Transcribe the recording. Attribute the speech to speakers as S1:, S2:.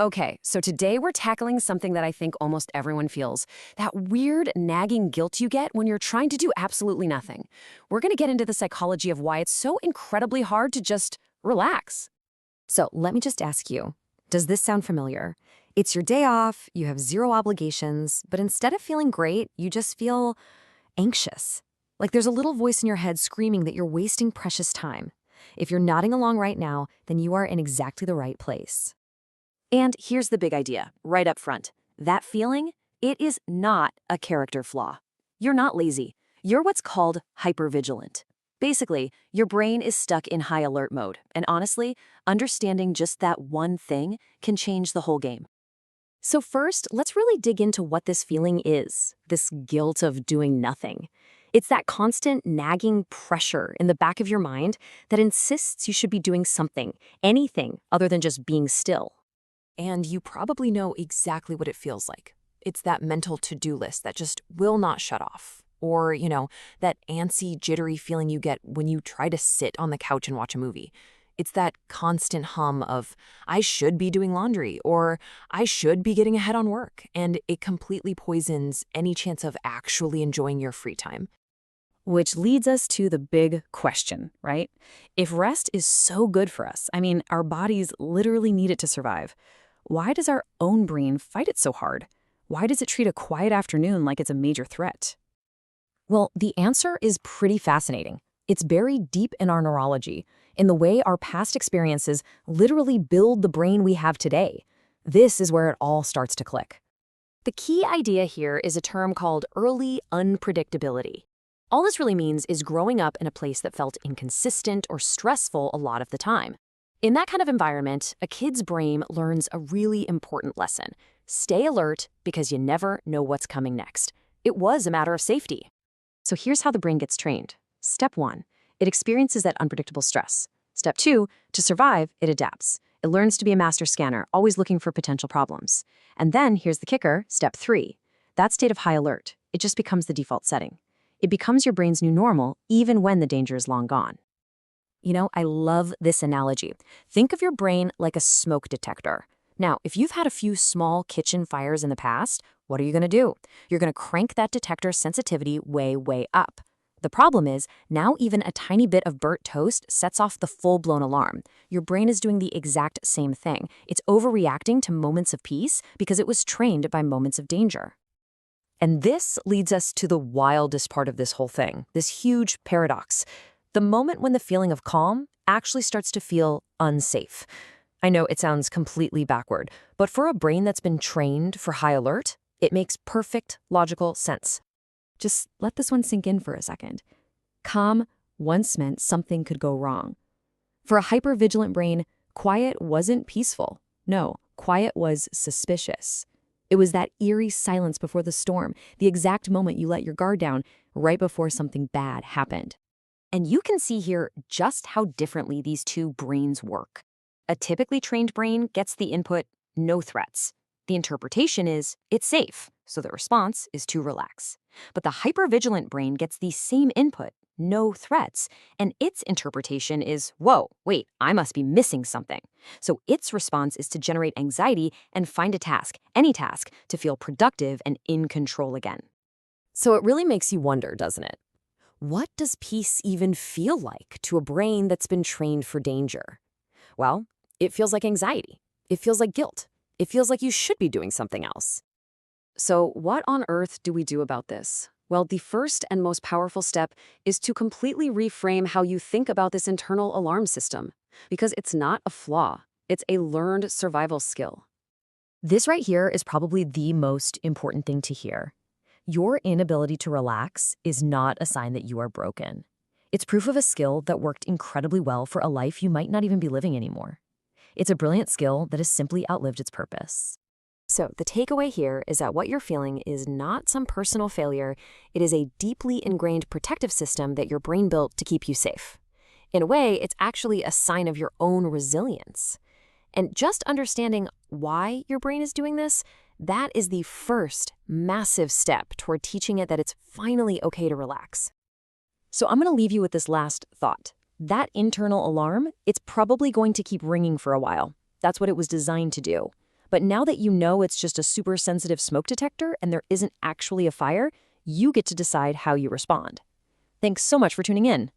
S1: Okay, so today we're tackling something that I think almost everyone feels, that weird, nagging guilt you get when you're trying to do absolutely nothing. We're going to get into the psychology of why it's so incredibly hard to just relax.
S2: So let me just ask you, does this sound familiar? It's your day off, you have zero obligations, but instead of feeling great, you just feel anxious. Like there's a little voice in your head screaming that you're wasting precious time. If you're nodding along right now, then you are in exactly the right place.
S1: And here's the big idea, right up front. That feeling, it is not a character flaw. You're not lazy. You're what's called hypervigilant. Basically, your brain is stuck in high alert mode, and honestly, understanding just that one thing can change the whole game.
S2: So first, let's really dig into what this feeling is, this guilt of doing nothing. It's that constant nagging pressure in the back of your mind that insists you should be doing something, anything other than just being still.
S3: And you probably know exactly what it feels like. It's that mental to-do list that just will not shut off. Or, that antsy, jittery feeling you get when you try to sit on the couch and watch a movie. It's that constant hum of, I should be doing laundry, or I should be getting ahead on work, and it completely poisons any chance of actually enjoying your free time.
S1: Which leads us to the big question, right? If rest is so good for us, our bodies literally need it to survive, why does our own brain fight it so hard? Why does it treat a quiet afternoon like it's a major threat?
S2: Well, the answer is pretty fascinating. It's buried deep in our neurology, in the way our past experiences literally build the brain we have today. This is where it all starts to click. The key idea here is a term called early unpredictability. All this really means is growing up in a place that felt inconsistent or stressful a lot of the time. In that kind of environment, a kid's brain learns a really important lesson. Stay alert because you never know what's coming next. It was a matter of safety. So here's how the brain gets trained. Step 1, it experiences that unpredictable stress. Step 2, to survive, it adapts. It learns to be a master scanner, always looking for potential problems. And then, here's the kicker, step 3. That state of high alert, it just becomes the default setting. It becomes your brain's new normal, even when the danger is long gone. I love this analogy. Think of your brain like a smoke detector. Now, if you've had a few small kitchen fires in the past, what are you going to do? You're going to crank that detector's sensitivity way, way up. The problem is, now even a tiny bit of burnt toast sets off the full-blown alarm. Your brain is doing the exact same thing. It's overreacting to moments of peace because it was trained by moments of danger. And this leads us to the wildest part of this whole thing, this huge paradox. The moment when the feeling of calm actually starts to feel unsafe. I know it sounds completely backward, but for a brain that's been trained for high alert, it makes perfect logical sense. Just let this one sink in for a second. Calm once meant something could go wrong. For a hypervigilant brain, quiet wasn't peaceful. No, quiet was suspicious. It was that eerie silence before the storm, the exact moment you let your guard down, right before something bad happened. And you can see here just how differently these two brains work. A typically trained brain gets the input, no threats. The interpretation is, it's safe, so the response is to relax. But the hypervigilant brain gets the same input, no threats, and its interpretation is, whoa, wait, I must be missing something. So its response is to generate anxiety and find a task, any task, to feel productive and in control again. So it really makes you wonder, doesn't it? What does peace even feel like to a brain that's been trained for danger? Well, it feels like anxiety. It feels like guilt. It feels like you should be doing something else. So what on earth do we do about this? Well, the first and most powerful step is to completely reframe how you think about this internal alarm system, because it's not a flaw. It's a learned survival skill. This right here is probably the most important thing to hear. Your inability to relax is not a sign that you are broken. It's proof of a skill that worked incredibly well for a life you might not even be living anymore. It's a brilliant skill that has simply outlived its purpose. So the takeaway here is that what you're feeling is not some personal failure. It is a deeply ingrained protective system that your brain built to keep you safe. In a way, it's actually a sign of your own resilience. And just understanding why your brain is doing this, that is the first massive step toward teaching it that it's finally okay to relax. So I'm going to leave you with this last thought. That internal alarm, it's probably going to keep ringing for a while. That's what it was designed to do. But now that you know it's just a super sensitive smoke detector and there isn't actually a fire, you get to decide how you respond. Thanks so much for tuning in.